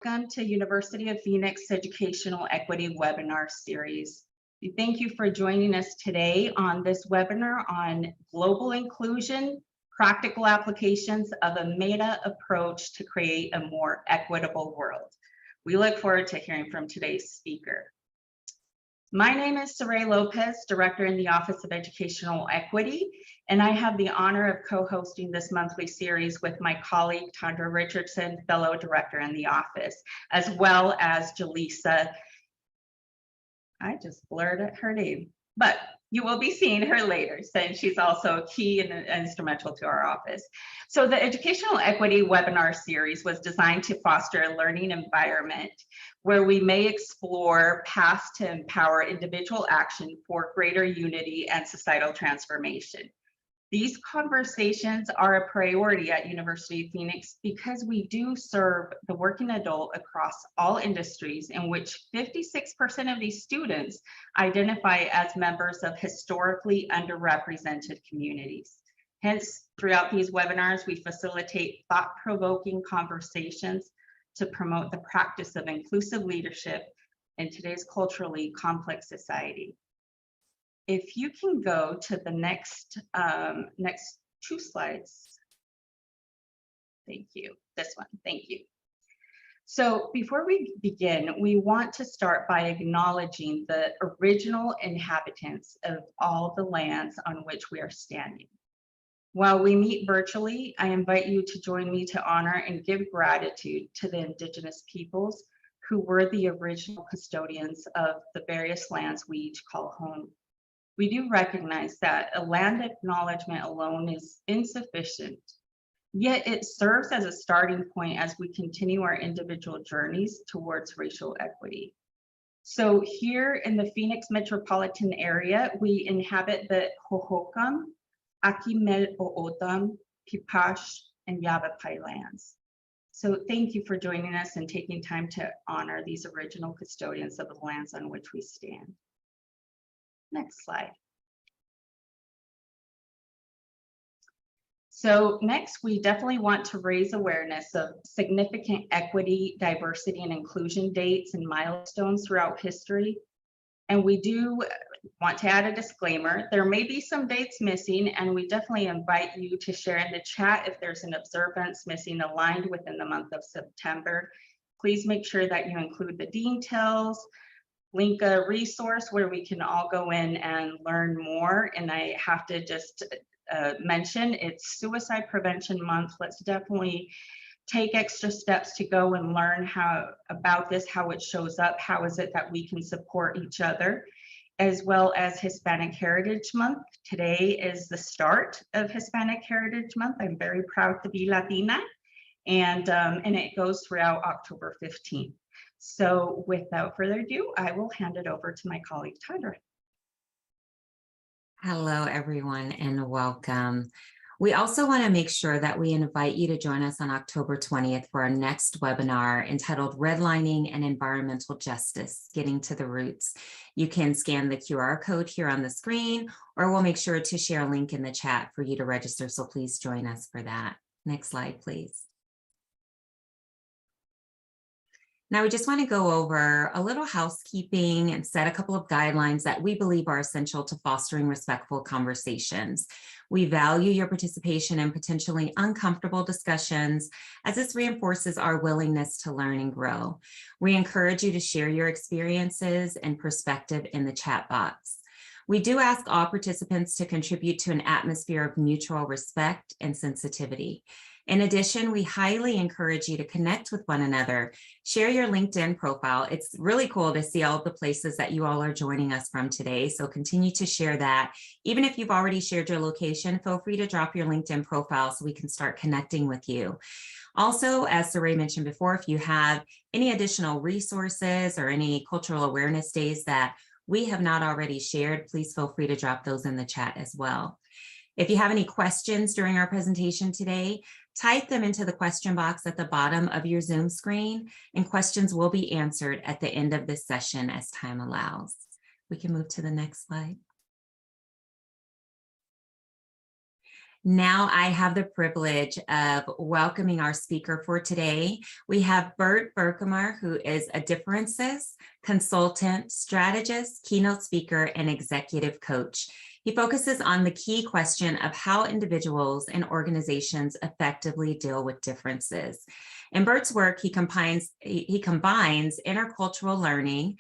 Welcome to University of Phoenix Educational Equity Webinar Series. We thank you for joining us today on this webinar on global inclusion, practical applications of a meta approach to create a more equitable world. We look forward to hearing from today's speaker. My name is Saray Lopez, Director in the Office of Educational Equity, and I have the honor of co-hosting this monthly series with my colleague, Tandra Richardson, Fellow Director in the office, as well as Jaleesa. I just blurred out her name, but you will be seeing her later, since she's also key and instrumental to our office. So the Educational Equity webinar series was designed to foster a learning environment where we may explore paths to empower individual action for greater unity and societal transformation. These conversations are a priority at University of Phoenix because we do serve the working adult across all industries, in which 56% of these students identify as members of historically underrepresented communities. Hence, throughout these webinars, we facilitate thought-provoking conversations to promote the practice of inclusive leadership in today's culturally complex society. If you can go to the next two slides. Thank you. This one, thank you. So before we begin, we want to start by acknowledging the original inhabitants of all the lands on which we are standing. While we meet virtually, I invite you to join me to honor and give gratitude to the Indigenous peoples who were the original custodians of the various lands we each call home. We do recognize that a land acknowledgement alone is insufficient, yet it serves as a starting point as we continue our individual journeys towards racial equity. So here in the Phoenix metropolitan area, we inhabit the Hohokam, Akimel-O'odham, Pipash, and Yavapai lands. So thank you for joining us and taking time to honor these original custodians of the lands on which we stand. Next slide. So next, we definitely want to raise awareness of significant equity, diversity, and inclusion dates and milestones throughout history. And we do want to add a disclaimer. There may be some dates missing, and we definitely invite you to share in the chat if there's an observance missing aligned within the month of September. Please make sure that you include the details, link a resource where we can all go in and learn more. And I have to just mention, it's Suicide Prevention Month. Let's definitely take extra steps to go and learn about this, how it shows up, how is it that we can support each other, as well as Hispanic Heritage Month. Today is the start of Hispanic Heritage Month. I'm very proud to be Latina, and it goes throughout October 15th. So without further ado, I will hand it over to my colleague, Tandra. Hello, everyone, and welcome. We also want to make sure that we invite you to join us on October 20th for our next webinar entitled Redlining and Environmental Justice, Getting to the Roots. You can scan the QR code here on the screen, or we'll make sure to share a link in the chat for you to register, so please join us for that. Next slide, please. Now, we just want to go over a little housekeeping and set a couple of guidelines that we believe are essential to fostering respectful conversations. We value your participation in potentially uncomfortable discussions, as this reinforces our willingness to learn and grow. We encourage you to share your experiences and perspective in the chat box. We do ask all participants to contribute to an atmosphere of mutual respect and sensitivity. In addition, we highly encourage you to connect with one another, share your LinkedIn profile. It's really cool to see all of the places that you all are joining us from today. So continue to share that. Even if you've already shared your location, feel free to drop your LinkedIn profile so we can start connecting with you. Also, as Saray mentioned before, if you have any additional resources or any cultural awareness days that we have not already shared, please feel free to drop those in the chat as well. If you have any questions during our presentation today, type them into the question box at the bottom of your Zoom screen, and questions will be answered at the end of this session as time allows. We can move to the next slide. Now I have the privilege of welcoming our speaker for today. We have Bert Vercamer, who is a differencist, consultant, strategist, keynote speaker, and executive coach. He focuses on the key question of how individuals and organizations effectively deal with differences. In Bert's work, he combines intercultural learning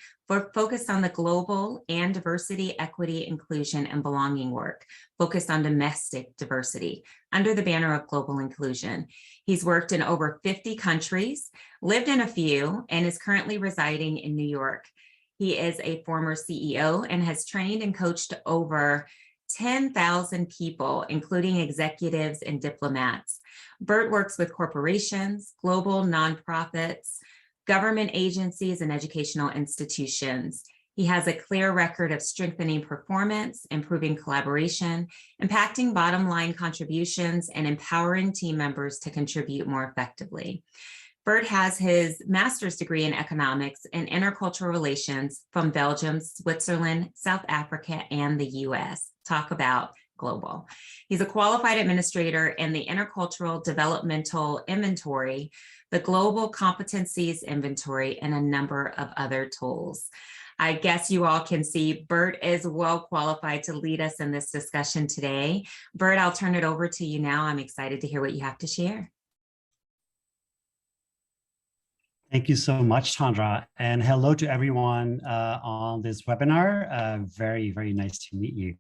focused on the global and diversity, equity, inclusion, and belonging work, focused on domestic diversity under the banner of global inclusion. He's worked in over 50 countries, lived in a few, and is currently residing in New York. He is a former CEO and has trained and coached over 10,000 people, including executives and diplomats. Bert works with corporations, global nonprofits, government agencies, and educational institutions. He has a clear record of strengthening performance, improving collaboration, impacting bottom line contributions, and empowering team members to contribute more effectively. Bert has his master's degree in economics and intercultural relations from Belgium, Switzerland, South Africa, and the US. Talk about global. He's a qualified administrator in the Intercultural Developmental Inventory, the Global Competencies Inventory, and a number of other tools. I guess you all can see Bert is well qualified to lead us in this discussion today. Bert, I'll turn it over to you now. I'm excited to hear what you have to share. Thank you so much, Tandra, and hello to everyone on this webinar. Very, very nice to meet you.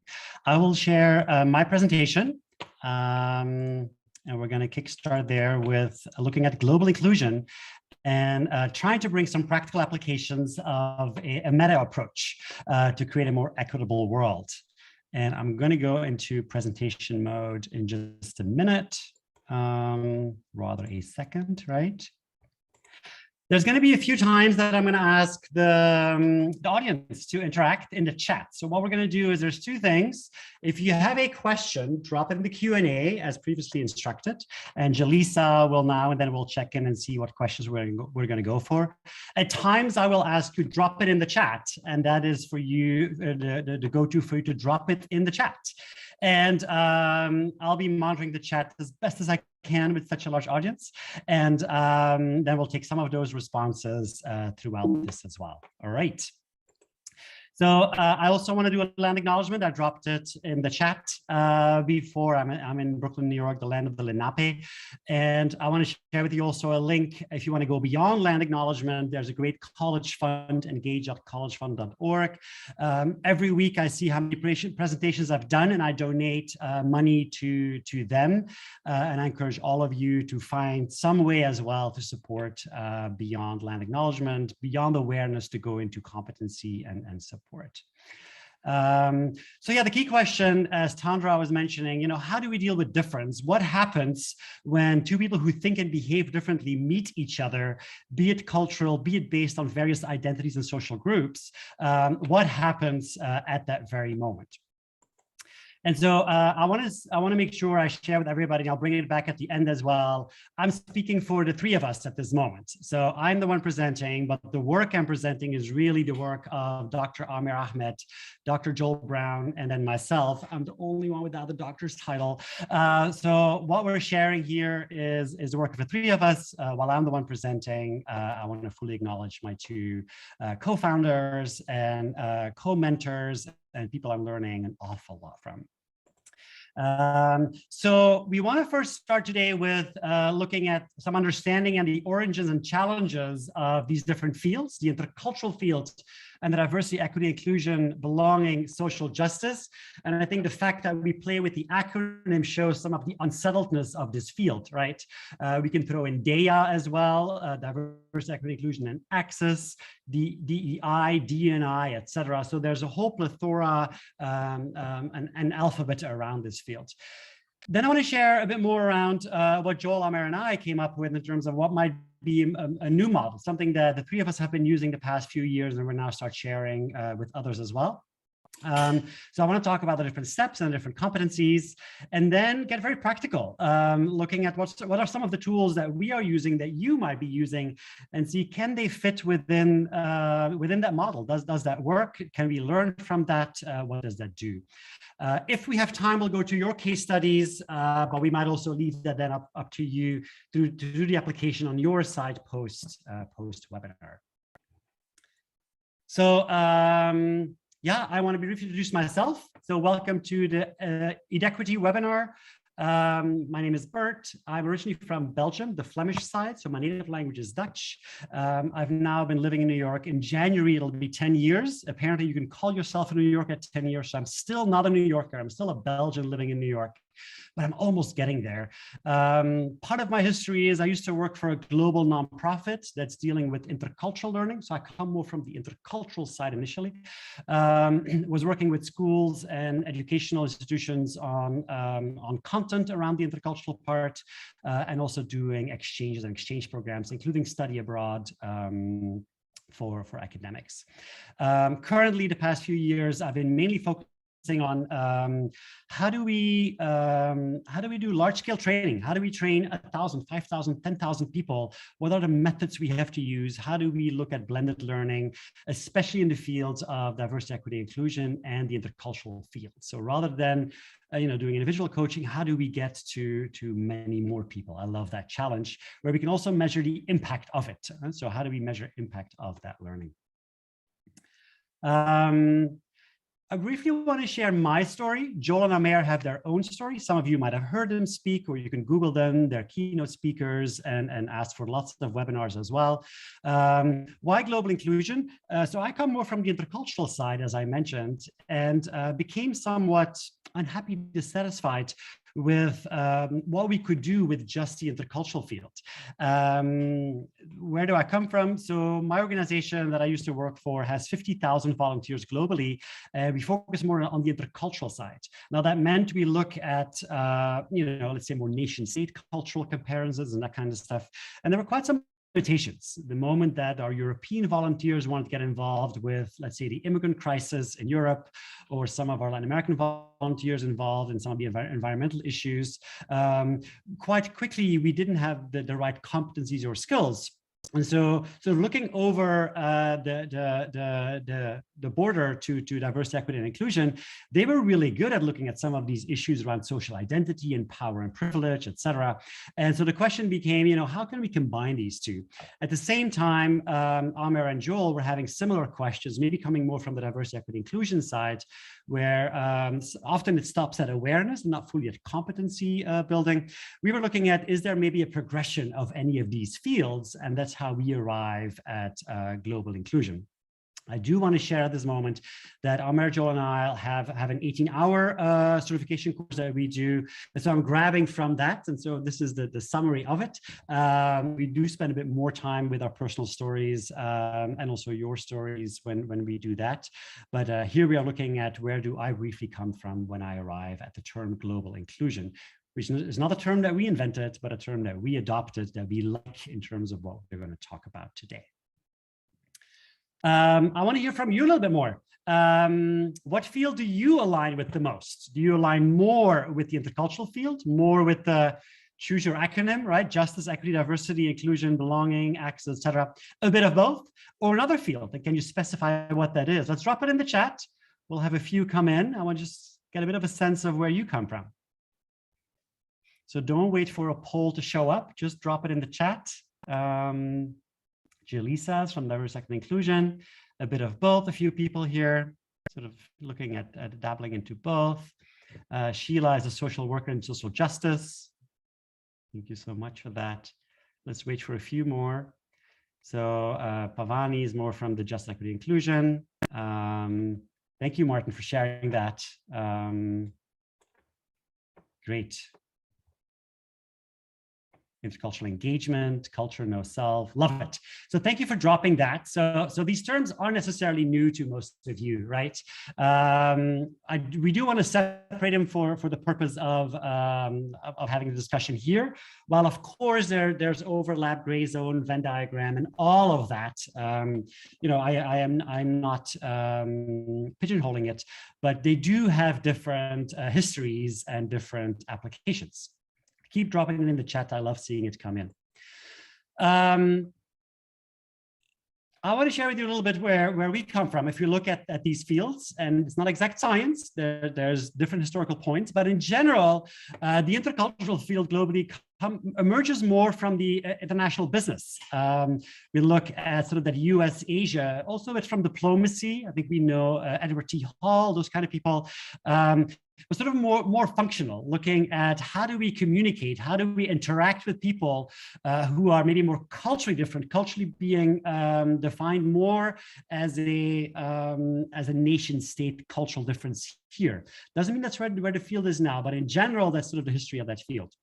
I will share my presentation, and we're going to kickstart there with looking at global inclusion and trying to bring some practical applications of a meta approach to create a more equitable world. And I'm going to go into presentation mode in just a minute, rather a second, right? There's going to be a few times that I'm going to ask the audience to interact in the chat. So what we're going to do is there's two things. If you have a question, drop it in the Q&A as previously instructed. And Jaleesa will now, and then we'll check in and see what questions we're going to go for. At times, I will ask you drop it in the chat. And that is for you, the go-to for you to drop it in the chat. And I'll be monitoring the chat as best as I can with such a large audience. And then we'll take some of those responses throughout this as well. All right. So I also want to do a land acknowledgement. I dropped it in the chat before. I'm in Brooklyn, New York, the land of the Lenape. And I want to share with you also a link. If you want to go beyond land acknowledgement, there's a great college fund, engage.collegefund.org. Every week I see how many presentations I've done and I donate money to them. And I encourage all of you to find some way as well to support beyond land acknowledgement, beyond awareness, to go into competency and support. So yeah, the key question, as Tandra was mentioning, how do we deal with difference? What happens when two people who think and behave differently meet each other, be it cultural, be it based on various identities and social groups? What happens at that very moment? And so I want to make sure I share with everybody, and I'll bring it back at the end as well. I'm speaking for the three of us at this moment. So I'm the one presenting, but the work I'm presenting is really the work of Dr. Amir Ahmed, Dr. Joel Brown, and then myself. I'm the only one without the doctor's title. So what we're sharing here is the work of the three of us. While I'm the one presenting, I want to fully acknowledge my two co-founders and co-mentors and people I'm learning an awful lot from. So we want to first start today with looking at some understanding and the origins and challenges of these different fields, the intercultural field and the diversity, equity, inclusion, belonging, social justice. And I think the fact that we play with the acronym shows some of the unsettledness of this field, right? We can throw in DEA as well, diversity, equity, inclusion, and access, DEI, D&I, etc. So there's a whole plethora, an alphabet around this field. Then I want to share a bit more around what Joel, Amir, and I came up with in terms of what might be a new model, something that the three of us have been using the past few years, and we're now start sharing with others as well. So I want to talk about the different steps and different competencies, and then get very practical, looking at what are some of the tools that we are using that you might be using, and see, can they fit within within that model? Does that work? Can we learn from that? What does that do? If we have time, we'll go to your case studies, but we might also leave that then up to you to do the application on your side post webinar. So yeah, I want to briefly introduce myself. So welcome to the EduEquity webinar. My name is Bert. I'm originally from Belgium, the Flemish side, so my native language is Dutch. I've now been living in New York. In January, it'll be 10 years. Apparently, you can call yourself a New Yorker at 10 years, so I'm still not a New Yorker. I'm still a Belgian living in New York, but I'm almost getting there. Part of my history is I used to work for a global nonprofit that's dealing with intercultural learning. So I come more from the intercultural side initially. Was working with schools and educational institutions on content around the intercultural part, and also doing exchanges and exchange programs, including study abroad for academics. Currently, the past few years, I've been mainly focusing on how do we do large-scale training? How do we train 1,000, 5,000, 10,000 people? What are the methods we have to use? How do we look at blended learning, especially in the fields of diversity, equity, inclusion, and the intercultural field? So rather than doing individual coaching, how do we get to many more people? I love that challenge, where we can also measure the impact of it. So how do we measure impact of that learning? I briefly want to share my story. Joel and Amer have their own story. Some of you might have heard them speak, or you can Google them. They're keynote speakers and ask for lots of webinars as well. Why global inclusion? So I come more from the intercultural side, as I mentioned, and became somewhat unhappy, dissatisfied with what we could do with just the intercultural field. Where do I come from? So my organization that I used to work for has 50,000 volunteers globally. We focus more on the intercultural side. Now that meant we look at, let's say more nation state cultural comparisons and that kind of stuff. And there were quite some limitations. The moment that our European volunteers wanted to get involved with, let's say, the immigrant crisis in Europe, or some of our Latin American volunteers involved in some of the environmental issues, quite quickly, we didn't have the right competencies or skills. And so looking over the border to diversity, equity, and inclusion, they were really good at looking at some of these issues around social identity and power and privilege, et cetera. And so the question became, how can we combine these two? At the same time, Amer and Joel were having similar questions, maybe coming more from the diversity, equity, inclusion side, where often it stops at awareness and not fully at competency building. We were looking at, is there maybe a progression of any of these fields? And that's how we arrive at global inclusion. I do want to share at this moment that Amer, Joel, and I have an 18-hour certification course that we do. And so I'm grabbing from that. And so this is the summary of it. We do spend a bit more time with our personal stories and also your stories when we do that. But here we are looking at, where do I briefly come from when I arrive at the term global inclusion, which is not a term that we invented, but a term that we adopted, that we like in terms of what we're going to talk about today. I want to hear from you a little bit more. What field do you align with the most? Do you align more with the intercultural field, more with the choose your acronym, right? Justice, equity, diversity, inclusion, belonging, access, etc. A bit of both, or another field? And can you specify what that is? Let's drop it in the chat. We'll have a few come in. I want to just get a bit of a sense of where you come from. So don't wait for a poll to show up. Just drop it in the chat. Jalisa's from Diversity, Equity, Inclusion, a bit of both, a few people here sort of looking at dabbling into both. Sheila is a social worker in social justice. Thank you so much for that. Let's wait for a few more. So Pavani is more from the Justice, Equity, Inclusion. Thank you, Martin, for sharing that. Great. intercultural engagement, culture, no self. Love it. So thank you for dropping that. So these terms aren't necessarily new to most of you, right? We do want to separate them for the purpose of having a discussion here. While of course there's overlap, gray zone, Venn diagram, and all of that. I'm not pigeonholing it, but they do have different histories and different applications. Keep dropping it in the chat. I love seeing it come in. I want to share with you a little bit where we come from. If you look at these fields, and it's not exact science, there's different historical points, but in general, the intercultural field globally emerges more from the international business. We look at sort of that US, Asia, also it's from diplomacy. I think we know Edward T. Hall, those kind of people. But sort of more functional, looking at how do we communicate, how do we interact with people who are maybe more culturally different, culturally being defined more as a nation state cultural difference here. Doesn't mean that's where the field is now, but in general, that's sort of the history of that field.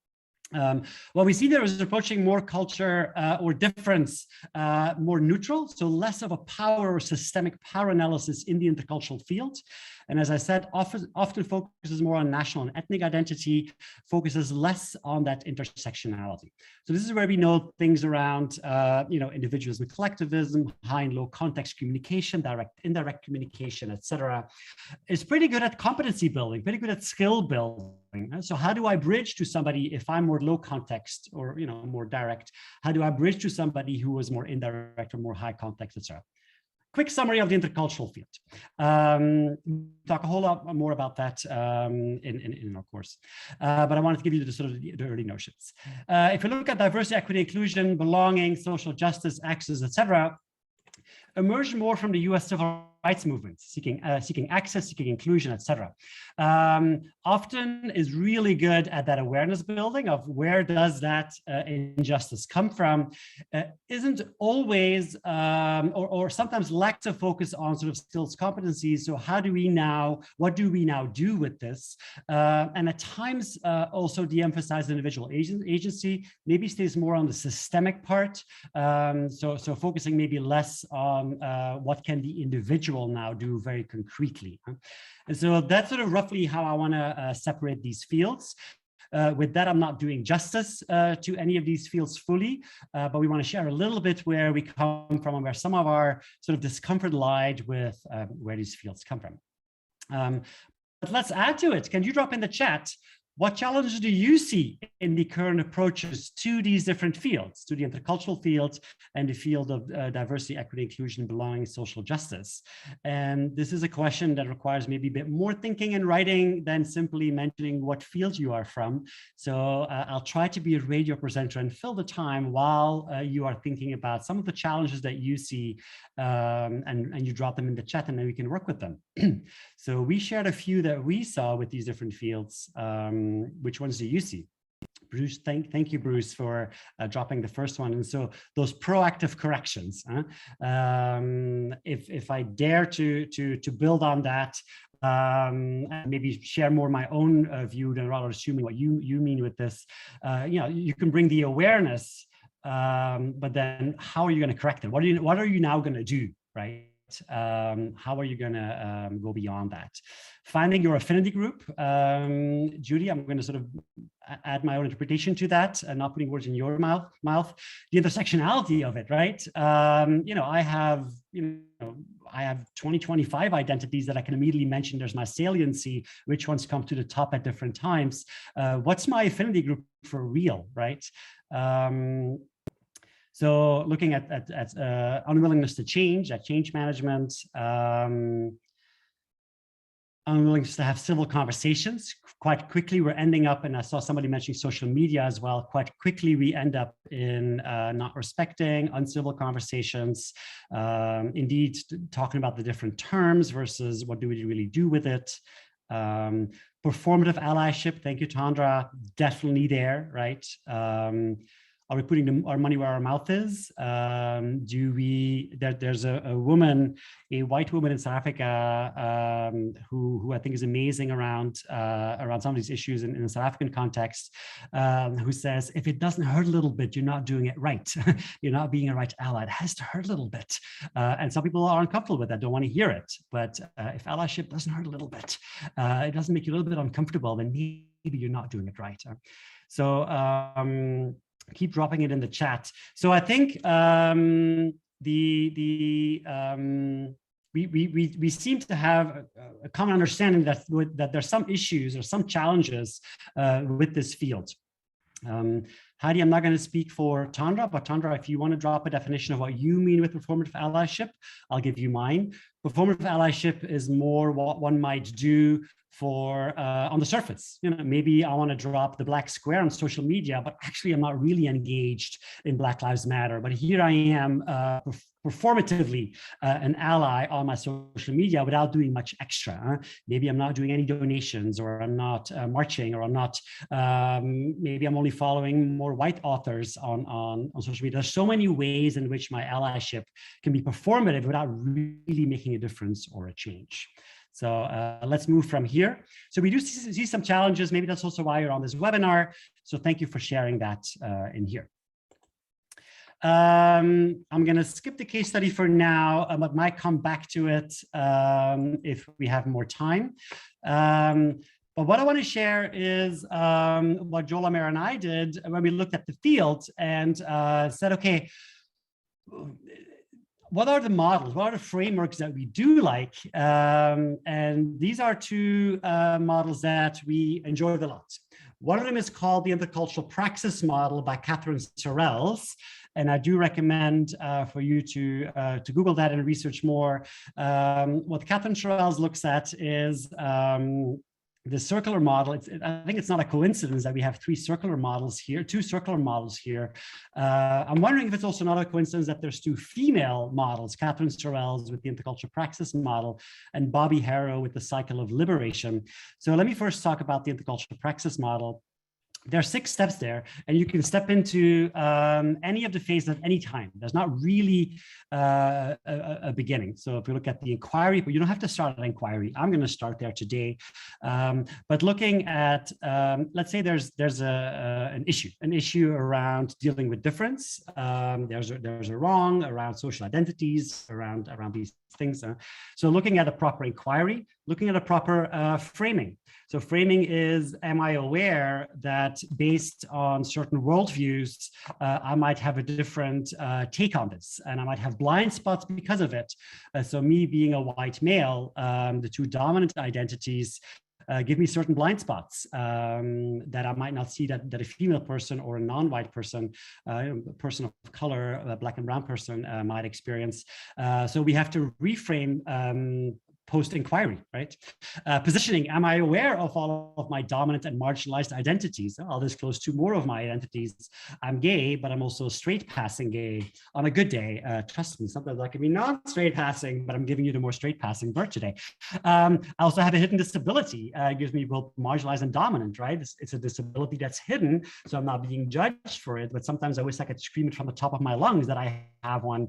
What we see there is approaching more culture or difference, more neutral, so less of a power or systemic power analysis in the intercultural field. And as I said, often focuses more on national and ethnic identity, focuses less on that intersectionality. So this is where we know things around, individualism, collectivism, high and low context communication, direct, indirect communication, etc. Is pretty good at competency building, pretty good at skill building. So how do I bridge to somebody if I'm more low context or more direct? How do I bridge to somebody who is more indirect or more high context, etc.? Quick summary of the intercultural field. Talk a whole lot more about that in our course, but I wanted to give you the early notions. If you look at diversity, equity, inclusion, belonging, social justice, access, etc., emerged more from the U.S. civil rights movement, seeking access, seeking inclusion, etc. Often is really good at that awareness building of where does that injustice come from. Isn't always or sometimes lacks a focus on sort of skills competencies. So how do we now, what do we now do with this? And at times also de-emphasize individual agency, maybe stays more on the systemic part. So focusing maybe less on what can the individual now do very concretely. And so that's sort of roughly how I want to separate these fields. With that, I'm not doing justice to any of these fields fully, but we want to share a little bit where we come from and where some of our sort of discomfort lied with where these fields come from. But let's add to it. Can you drop in the chat? What challenges do you see in the current approaches to these different fields, to the intercultural field and the field of diversity, equity, inclusion, belonging, social justice? And this is a question that requires maybe a bit more thinking and writing than simply mentioning what field you are from. So I'll try to be a radio presenter and fill the time while you are thinking about some of the challenges that you see, and you drop them in the chat and then we can work with them. So we shared a few that we saw with these different fields. Which ones do you see? Bruce, thank you, Bruce, for dropping the first one. And so those proactive corrections, if I dare to build on that, and maybe share more my own view than rather assuming what you mean with this, you can bring the awareness, but then how are you going to correct it? What are you now going to do, right? How are you going to go beyond that? Finding your affinity group, Judy, I'm going to sort of add my own interpretation to that and not putting words in your mouth. The intersectionality of it, right? I have 2025 identities that I can immediately mention. There's my saliency, which ones come to the top at different times. What's my affinity group for real, right? So looking at unwillingness to change, at change management, unwillingness to have civil conversations. Quite quickly, we're ending up, and I saw somebody mentioning social media as well, quite quickly we end up in not respecting, uncivil conversations, indeed talking about the different terms versus what do we really do with it. Performative allyship, thank you, Tandra, definitely there, right? Are we putting our money where our mouth is? There's a woman, a white woman in South Africa, who I think is amazing around some of these issues in the South African context, who says, if it doesn't hurt a little bit, you're not doing it right. You're not being a right ally. It has to hurt a little bit. And some people are uncomfortable with that, don't want to hear it. But if allyship doesn't hurt a little bit, it doesn't make you a little bit uncomfortable, then maybe you're not doing it right. So keep dropping it in the chat. So I think we seem to have a common understanding that there's some issues or some challenges with this field. Heidi, I'm not going to speak for Tandra, but Tandra, if you want to drop a definition of what you mean with performative allyship, I'll give you mine. Performative allyship is more what one might do for on the surface. You know, maybe I want to drop the black square on social media, but actually I'm not really engaged in Black Lives Matter. But here I am performatively an ally on my social media without doing much extra. Maybe I'm not doing any donations, or I'm not marching, or I'm not, maybe I'm only following more white authors on social media. There's so many ways in which my allyship can be performative without really making a difference or a change. So let's move from here. So we do see some challenges. Maybe that's also why you're on this webinar. So thank you for sharing that in here. I'm going to skip the case study for now, but might come back to it if we have more time. But what I want to share is what Joel Amer and I did when we looked at the field and said, okay, what are the models? What are the frameworks that we do like? And these are two models that we enjoyed a lot. One of them is called the Intercultural Praxis Model by Catherine Sorrells. And I do recommend for you to Google that and research more. What Catherine Sorrells looks at is the circular model. I think it's not a coincidence that we have two circular models here. I'm wondering if it's also not a coincidence that there's two female models, Catherine Sorrells with the Intercultural Praxis Model and Bobby Harrow with the Cycle of Liberation. So let me first talk about the Intercultural Praxis Model. There are 6 steps there, and you can step into any of the phases at any time. There's not really a beginning. So if you look at the inquiry, but you don't have to start at inquiry. I'm going to start there today. But looking at, let's say there's an issue around dealing with difference. There's a wrong around social identities, around these things. So looking at a proper inquiry, looking at a proper framing. So framing is, am I aware that based on certain worldviews, I might have a different take on this, and I might have blind spots because of it. So me being a white male, the two dominant identities give me certain blind spots that I might not see that a female person or a non-white person, a person of color, a Black and brown person might experience. So we have to reframe post-inquiry, right? Positioning, am I aware of all of my dominant and marginalized identities? I'll disclose 2 more of my identities. I'm gay, but I'm also straight passing gay on a good day. Trust me, sometimes I can be non-straight passing, but I'm giving you the more straight passing Bert today. I also have a hidden disability. It gives me both marginalized and dominant, right? It's a disability that's hidden, so I'm not being judged for it, but sometimes I wish I could scream it from the top of my lungs that I have one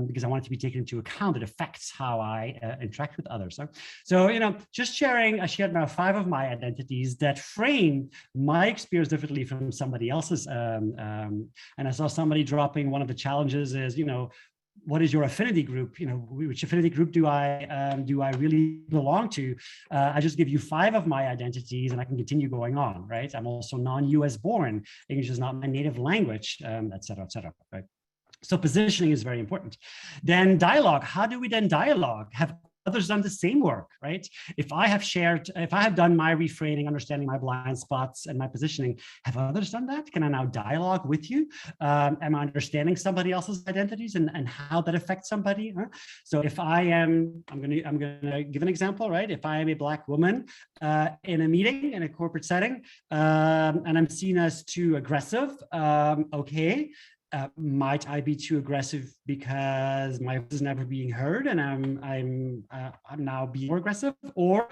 because I want it to be taken into account. It affects how I interact with others. So, you know, just sharing, I shared now 5 of my identities that frame my experience differently from somebody else's. And I saw somebody dropping, one of the challenges is, you know, what is your affinity group? You know, which affinity group do I really belong to? I just give you 5 of my identities and I can continue going on, right? I'm also non-US born. English is not my native language, et cetera, right? So positioning is very important. Then dialogue, how do we then dialogue? Have others done the same work, right? If I have done my reframing, understanding my blind spots and my positioning, have others done that? Can I now dialogue with you? Am I understanding somebody else's identities and how that affects somebody? So if I am, I'm gonna give an example, right? If I am a Black woman in a meeting, in a corporate setting, and I'm seen as too aggressive, okay. Might I be too aggressive because my voice is never being heard and I'm now being more aggressive? Or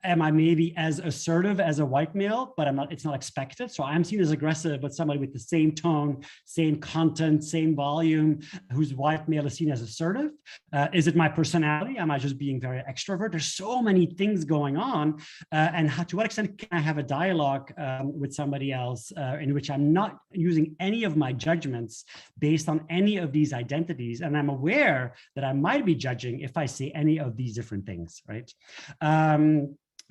Am I maybe as assertive as a white male, but it's not expected. So I'm seen as aggressive, but somebody with the same tone, same content, same volume, who's white male is seen as assertive. Is it my personality? Am I just being very extrovert? There's so many things going on. And to what extent can I have a dialogue with somebody else in which I'm not using any of my judgments based on any of these identities? And I'm aware that I might be judging if I say any of these different things, right?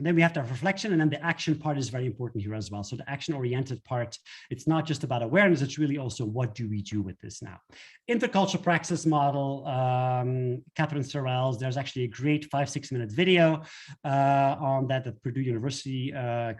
Then we have to have reflection, and then the action part is very important here as well. So the action-oriented part, it's not just about awareness, it's really also what do we do with this now? Intercultural praxis model, Catherine Sorrell's, there's actually a great 5-6 minute video on that Purdue University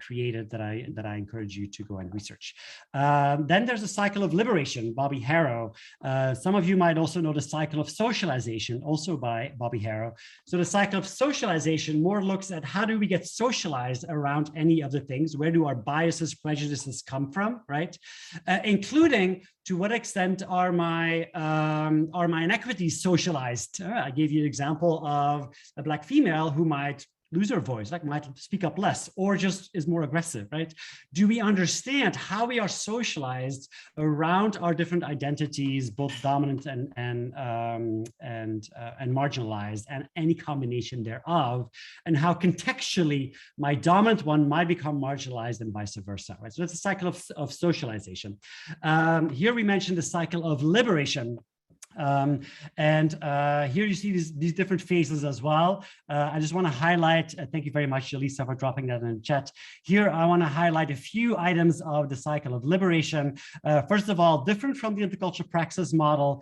created that I encourage you to go and research. Then there's a cycle of liberation, Bobby Harrow. Some of you might also know the cycle of socialization, also by Bobby Harrow. So the cycle of socialization more looks at how do we get socialized around any of the things, where do our biases, prejudices come from, right? Including to what extent are my inequities socialized? I gave you an example of a Black female who might lose her voice, like might speak up less, or just is more aggressive, right? Do we understand how we are socialized around our different identities, both dominant and marginalized, and any combination thereof, and how contextually my dominant one might become marginalized and vice versa, right? So that's a cycle of socialization. Here we mentioned the cycle of liberation. Here you see these different phases as well. I just want to highlight, thank you very much, Elisa, for dropping that in the chat. Here, I want to highlight a few items of the cycle of liberation. First of all, different from the intercultural praxis model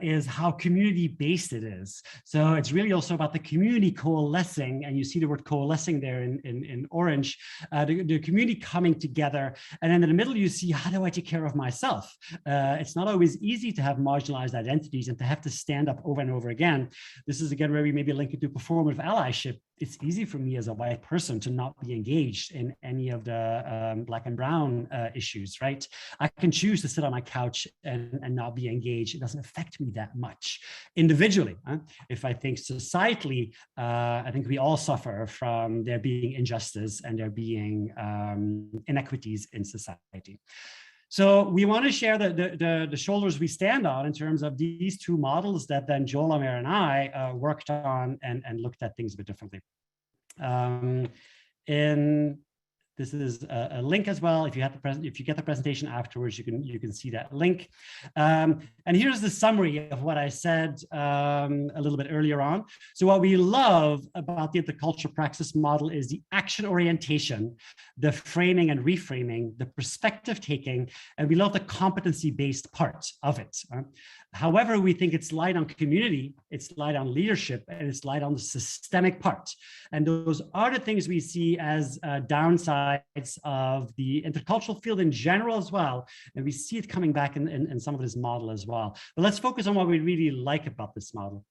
is how community-based it is. So it's really also about the community coalescing, and you see the word coalescing there in orange, the community coming together. And then in the middle, you see, how do I take care of myself? It's not always easy to have marginalized identities and to have to stand up over and over again. This is again where we maybe link it to performative allyship. It's easy for me as a white person to not be engaged in any of the Black and brown issues, right? I can choose to sit on my couch and not be engaged. It doesn't affect me that much individually. If I think societally, I think we all suffer from there being injustice and there being inequities in society. So we want to share the shoulders we stand on in terms of these two models that then Joel, Amer, and I worked on and looked at things a bit differently. This is a link as well. If you get the presentation afterwards, you can see that link. And here's the summary of what I said a little bit earlier on. So what we love about the intercultural praxis model is the action orientation, the framing and reframing, the perspective taking, and we love the competency-based part of it. However, we think it's light on community, it's light on leadership, and it's light on the systemic part. And those are the things we see as downsides of the intercultural field in general as well. And we see it coming back in some of this model as well. But let's focus on what we really like about this model.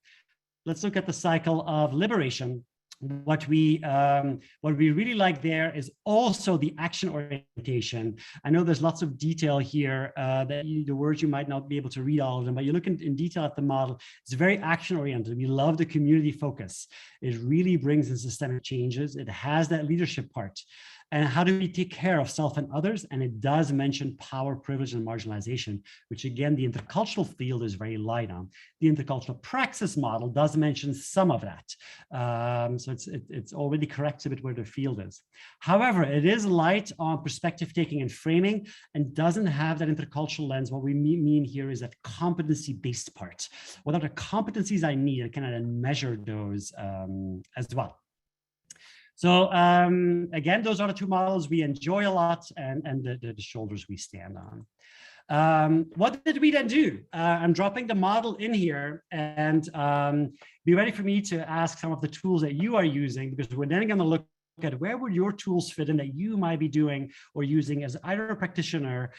Let's look at the cycle of liberation. What we really like there is also the action orientation. I know there's lots of detail here that the words you might not be able to read all of them, but you look in detail at the model, it's very action oriented. We love the community focus. It really brings in systemic changes. It has that leadership part. And how do we take care of self and others? And it does mention power, privilege, and marginalization, which again, the intercultural field is very light on. The intercultural praxis model does mention some of that. So it's already corrects a bit where the field is. However, it is light on perspective taking and framing and doesn't have that intercultural lens. What we mean here is that competency-based part. What are the competencies I need? And can I then measure those as well? So again, those are the two models we enjoy a lot and the shoulders we stand on. What did we then do? I'm dropping the model in here and be ready for me to ask some of the tools that you are using, because we're then going to look at where would your tools fit in that you might be doing or using as either a practitioner,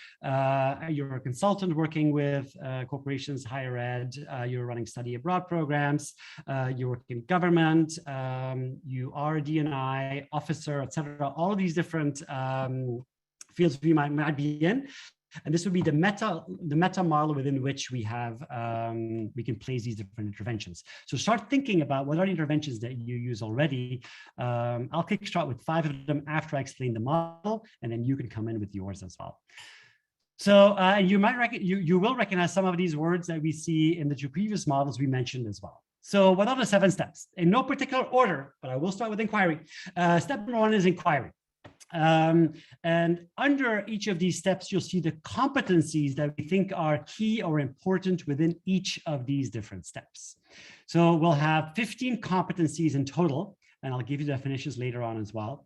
you're a consultant working with corporations, higher ed, you're running study abroad programs, you're working in government, you are a D&I officer, etc. All of these different fields we might be in. And this would be the meta model within which we have, we can place these different interventions. So start thinking about what are the interventions that you use already. I'll kickstart with 5 of them after I explain the model, and then you can come in with yours as well. So you will recognize some of these words that we see in the 2 previous models we mentioned as well. So what are the 7 steps? In no particular order, but I will start with inquiry. Step number 1 is inquiry. And under each of these steps, you'll see the competencies that we think are key or important within each of these different steps. So we'll have 15 competencies in total, and I'll give you definitions later on as well.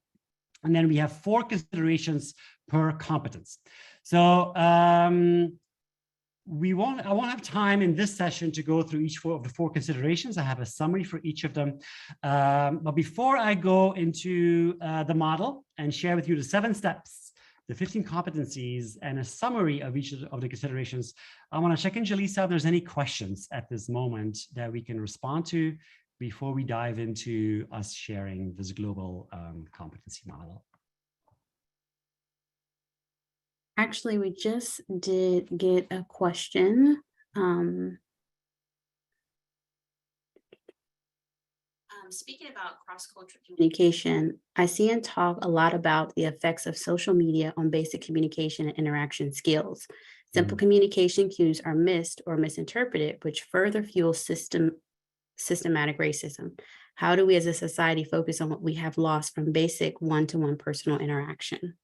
And then we have 4 considerations per competence. So I won't have time in this session to go through each of the 4 considerations. I have a summary for each of them. But before I go into the model and share with you the 7 steps, the 15 competencies, and a summary of each of the considerations, I want to check in, Jaleesa, if there's any questions at this moment that we can respond to before we dive into us sharing this global competency model. Actually, we just did get a question. Speaking about cross-cultural communication, I see and talk a lot about the effects of social media on basic communication and interaction skills. Simple communication cues are missed or misinterpreted, which further fuels systematic racism. How do we as a society focus on what we have lost from basic one-to-one personal interaction?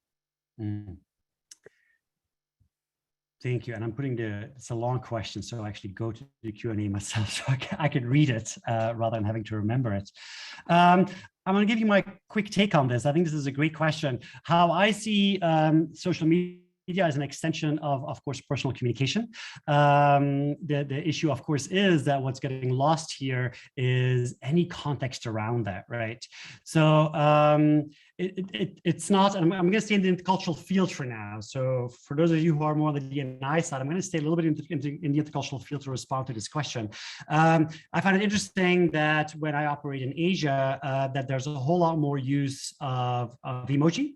Thank you. And I'm putting it's a long question, so I actually go to the Q&A myself so I can read it rather than having to remember it. I'm going to give you my quick take on this. I think this is a great question. How I see social media as an extension of course, personal communication. The issue, of course, is that what's getting lost here is any context around that, right? So it's not, and I'm going to stay in the intercultural field for now. So for those of you who are more on the D&I side, I'm going to stay a little bit in the intercultural field to respond to this question. I find it interesting that when I operate in Asia, that there's a whole lot more use of emoji.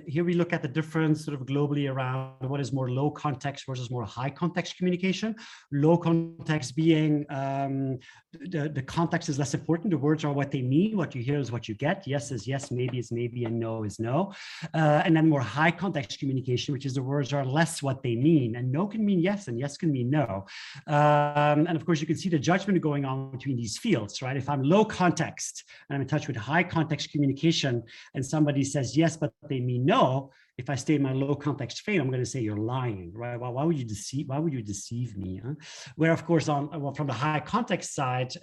Here we look at the difference sort of globally around what is more low context versus more high context communication. Low context being the context is less important. The words are what they mean. What you hear is what you get. Yes is yes, maybe is maybe, and no is no. And then more high context communication, which is the words are less what they mean. And no can mean yes, and yes can mean no. And of course, you can see the judgment going on between these fields, right? If I'm low context and I'm in touch with high context communication and somebody says yes, but they mean no, if I stay in my low context frame, I'm going to say you're lying, right? Well, why would you deceive me? Huh? Where, of course, from the high context side,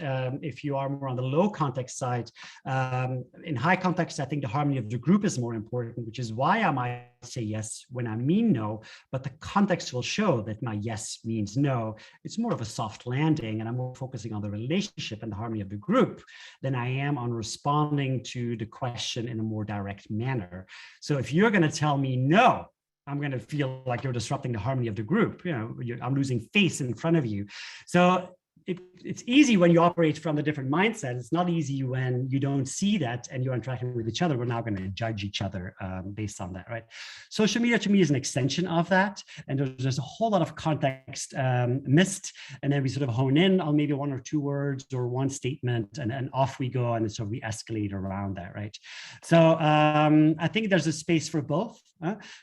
if you are more on the low context side, in high context, I think the harmony of the group is more important, which is why I might say yes when I mean no, but the context will show that my yes means no. It's more of a soft landing, and I'm more focusing on the relationship and the harmony of the group than I am on responding to the question in a more direct manner. So if you're going to tell me no, I'm going to feel like you're disrupting the harmony of the group. You know, I'm losing face in front of you. So it's easy when you operate from a different mindset. It's not easy when you don't see that and you're interacting with each other. We're now going to judge each other based on that, right? Social media to me is an extension of that. And there's a whole lot of context missed. And then we sort of hone in on maybe 1 or 2 words or 1 statement, and off we go. And so we escalate around that, right? So I think there's a space for both.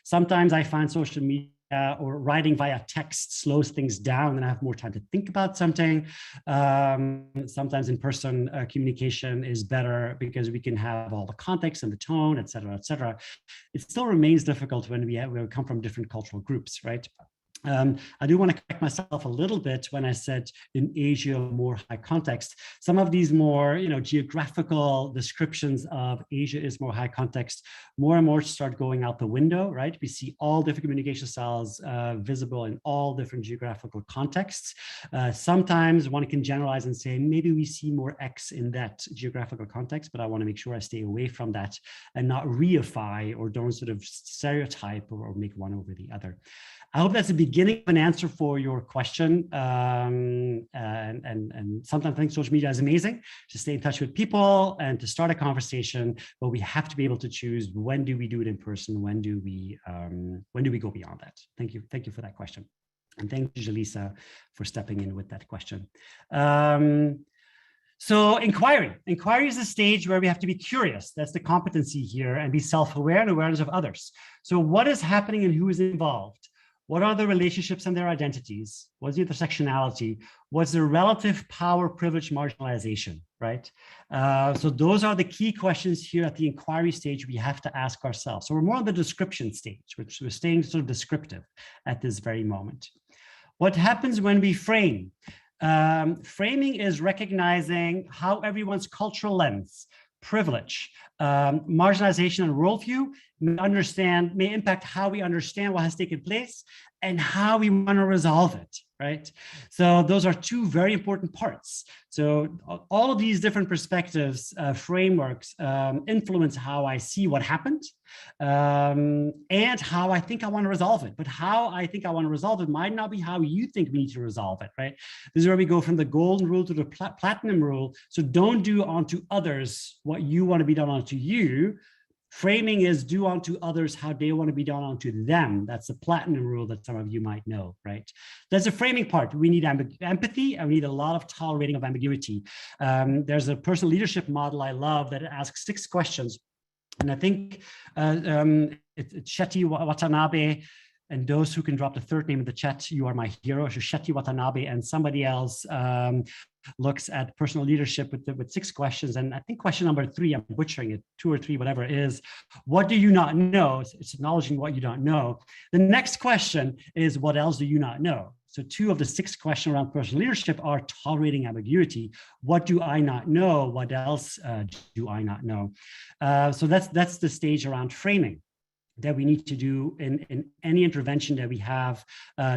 Sometimes I find social media or writing via text slows things down and I have more time to think about something. Sometimes in-person communication is better because we can have all the context and the tone, et cetera, et cetera. It still remains difficult when we come from different cultural groups, right? I do want to correct myself a little bit when I said in Asia more high context. Some of these more, geographical descriptions of Asia is more high context. More and more start going out the window, right? We see all different communication styles visible in all different geographical contexts. Sometimes one can generalize and say maybe we see more X in that geographical context, but I want to make sure I stay away from that and not reify or don't sort of stereotype or make one over the other. I hope that's the beginning of an answer for your question. And sometimes I think social media is amazing to stay in touch with people and to start a conversation, but we have to be able to choose when do we do it in person, when do we go beyond that. Thank you for that question. And thank you, Jalisa, for stepping in with that question. So inquiry is a stage where we have to be curious. That's the competency here, and be self-aware and awareness of others. So what is happening and who is involved? What are the relationships and their identities? What's the intersectionality? What's the relative power, privilege, marginalization, right? So those are the key questions here at the inquiry stage we have to ask ourselves. So we're more on the description stage, which we're staying sort of descriptive at this very moment. What happens when we frame? Framing is recognizing how everyone's cultural lens, privilege, marginalization, and worldview may impact how we understand what has taken place and how we want to resolve it, right? So those are two very important parts. So all of these different perspectives, frameworks, influence how I see what happened and how I think I want to resolve it. But how I think I want to resolve it might not be how you think we need to resolve it, right? This is where we go from the golden rule to the platinum rule. So don't do unto others what you want to be done unto you. Framing is do unto others how they want to be done unto them. That's the platinum rule that some of you might know, right? That's the framing part. We need empathy, and we need a lot of tolerating of ambiguity. There's a personal leadership model I love that asks 6 questions. And I think it's Shetty Watanabe, and those who can drop the third name in the chat, you are my hero. So Shetty Watanabe and somebody else looks at personal leadership with 6 questions. And I think question number 3, I'm butchering it, 2 or 3, whatever it is. What do you not know? It's acknowledging what you don't know. The next question is, what else do you not know? So 2 of the 6 questions around personal leadership are tolerating ambiguity. What do I not know? What else do I not know? So that's the stage around framing that we need to do in any intervention that we have.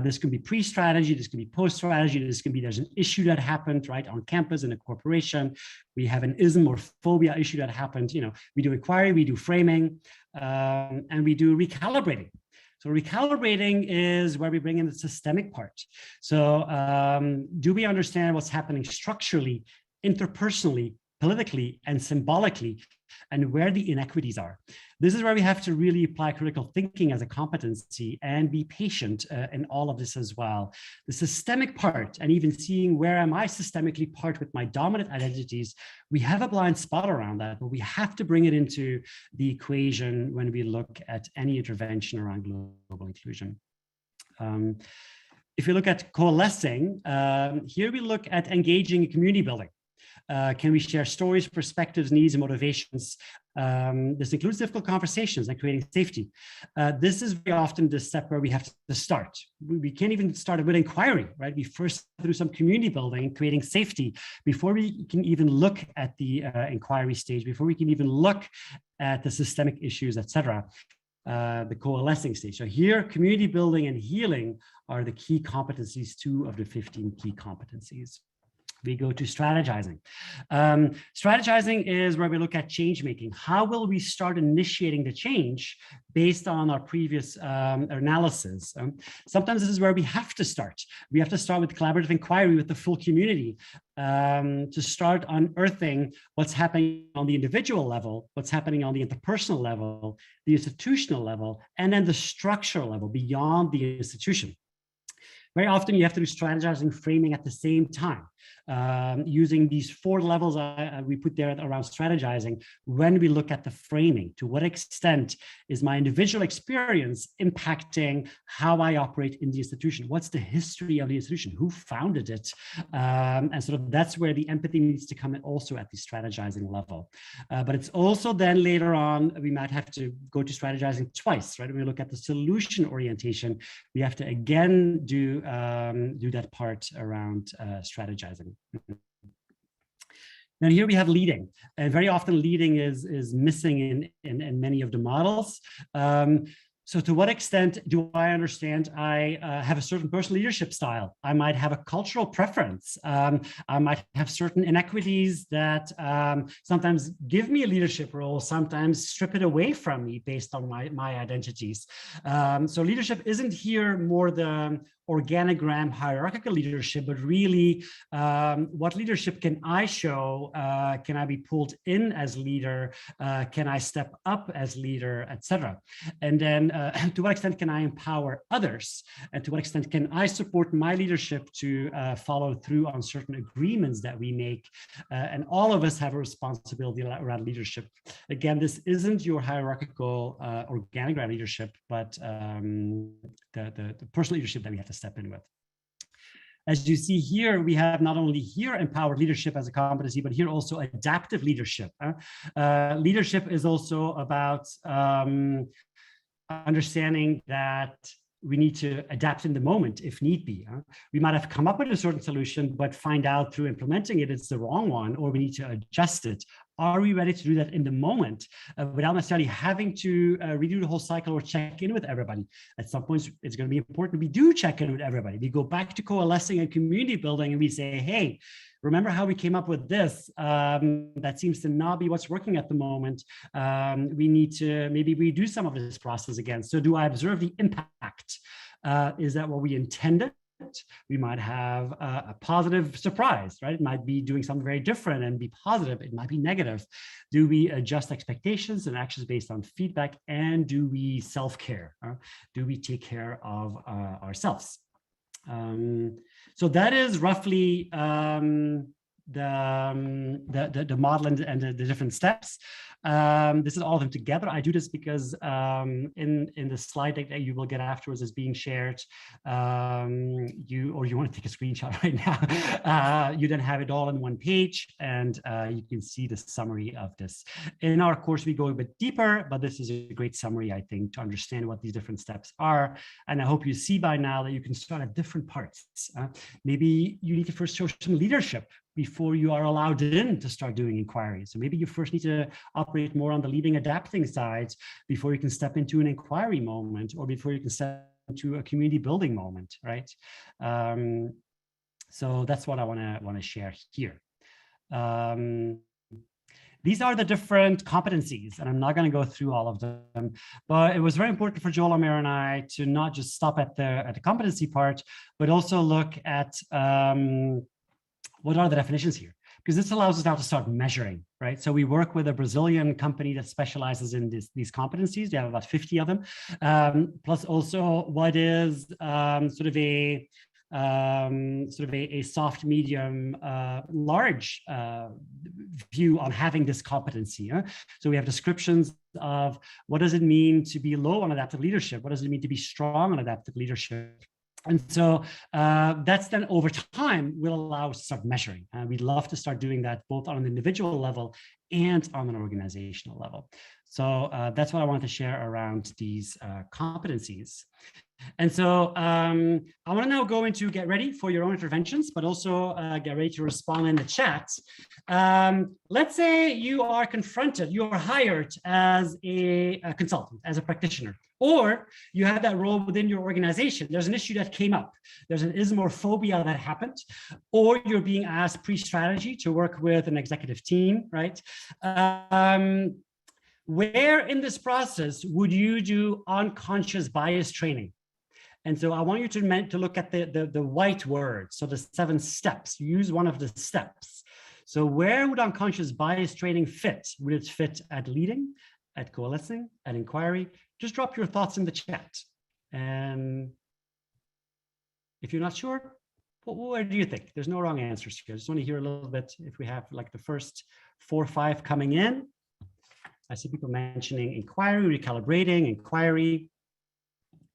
This can be pre-strategy, this can be post-strategy, this can be there's an issue that happened right on campus in a corporation. We have an ism or phobia issue that happened. You know, we do inquiry, we do framing, and we do recalibrating. So recalibrating is where we bring in the systemic part. So do we understand what's happening structurally, interpersonally, politically, and symbolically, and where the inequities are? This is where we have to really apply critical thinking as a competency and be patient in all of this as well. The systemic part, and even seeing where am I systemically part with my dominant identities, we have a blind spot around that, but we have to bring it into the equation when we look at any intervention around global inclusion. If you look at coalescing, here we look at engaging in community building. Can we share stories, perspectives, needs, and motivations? This includes difficult conversations and creating safety. This is very often the step where we have to start. We can't even start with inquiry, right? We first do some community building and creating safety before we can even look at the inquiry stage, before we can even look at the systemic issues, etc. The coalescing stage. So here, community building and healing are the key competencies, 2 of the 15 key competencies. We go to strategizing. Strategizing is where we look at change making. How will we start initiating the change based on our previous analysis? Sometimes this is where we have to start. We have to start with collaborative inquiry with the full community to start unearthing what's happening on the individual level, what's happening on the interpersonal level, the institutional level, and then the structural level beyond the institution. Very often you have to do strategizing framing at the same time, using these 4 levels we put there around strategizing. When we look at the framing, to what extent is my individual experience impacting how I operate in the institution? What's the history of the institution? Who founded it? And sort of that's where the empathy needs to come in also at the strategizing level. But it's also then later on, we might have to go to strategizing twice, right? When we look at the solution orientation, we have to again do that part around strategizing. Now here we have leading, and very often leading is missing in many of the models. So to what extent do I understand I have a certain personal leadership style? I might have a cultural preference. I might have certain inequities that sometimes give me a leadership role, sometimes strip it away from me based on my identities. So leadership isn't here more the organogram hierarchical leadership, but really what leadership can I show? Can I be pulled in as leader? Can I step up as leader, etc.? And then to what extent can I empower others? And to what extent can I support my leadership to follow through on certain agreements that we make? And all of us have a responsibility around leadership. Again, this isn't your hierarchical organogram leadership, but the personal leadership that we have to step in with. As you see here, we have not only here empowered leadership as a competency, but here also adaptive leadership. Leadership is also about understanding that we need to adapt in the moment if need be. We might have come up with a certain solution, but find out through implementing it, it's the wrong one, or we need to adjust it. Are we ready to do that in the moment without necessarily having to redo the whole cycle or check in with everybody? At some points, it's going to be important we do check in with everybody. We go back to coalescing and community building and we say, hey, remember how we came up with this? That seems to not be what's working at the moment. We need to maybe redo some of this process again. So do I observe the impact? Is that what we intended? We might have a positive surprise, right? It might be doing something very different and be positive. It might be negative. Do we adjust expectations and actions based on feedback? And do we self-care? Do we take care of ourselves? So that is roughly the model and the different steps. This is all of them together. I do this because in the slide deck that you will get afterwards is being shared. You want to take a screenshot right now. You then have it all in one page, and you can see the summary of this. In our course, we go a bit deeper, but this is a great summary, I think, to understand what these different steps are. And I hope you see by now that you can start at different parts. Maybe you need to first show some leadership before you are allowed in to start doing inquiry. So maybe you first need to operate more on the leading adapting side before you can step into an inquiry moment, or before you can step into a community building moment, right? So that's what I want to share here. These are the different competencies, and I'm not going to go through all of them, but it was very important for Joel, Amir, and I to not just stop at the competency part, but also look at what are the definitions here? Because this allows us now to start measuring, right? So we work with a Brazilian company that specializes in these competencies. They have about 50 of them. Plus also what is sort of a soft, medium, large view on having this competency. So we have descriptions of what does it mean to be low on adaptive leadership? What does it mean to be strong on adaptive leadership? And so that's then over time will allow us to start measuring. We'd love to start doing that both on an individual level and on an organizational level. So that's what I want to share around these competencies. And so I want to now go into get ready for your own interventions, but also get ready to respond in the chat. Let's say you are confronted, you are hired as a consultant, as a practitioner, or you have that role within your organization. There's an issue that came up. There's an ismophobia that happened, or you're being asked pre-strategy to work with an executive team, right? Where in this process would you do unconscious bias training? And so I want you to look at the white word, so the 7 steps. Use one of the steps. So where would unconscious bias training fit? Would it fit at leading, at coalescing, at inquiry? Just drop your thoughts in the chat. And if you're not sure, where do you think? There's no wrong answers here. I just want to hear a little bit if we have like the first 4 or 5 coming in. I see people mentioning inquiry, recalibrating, inquiry.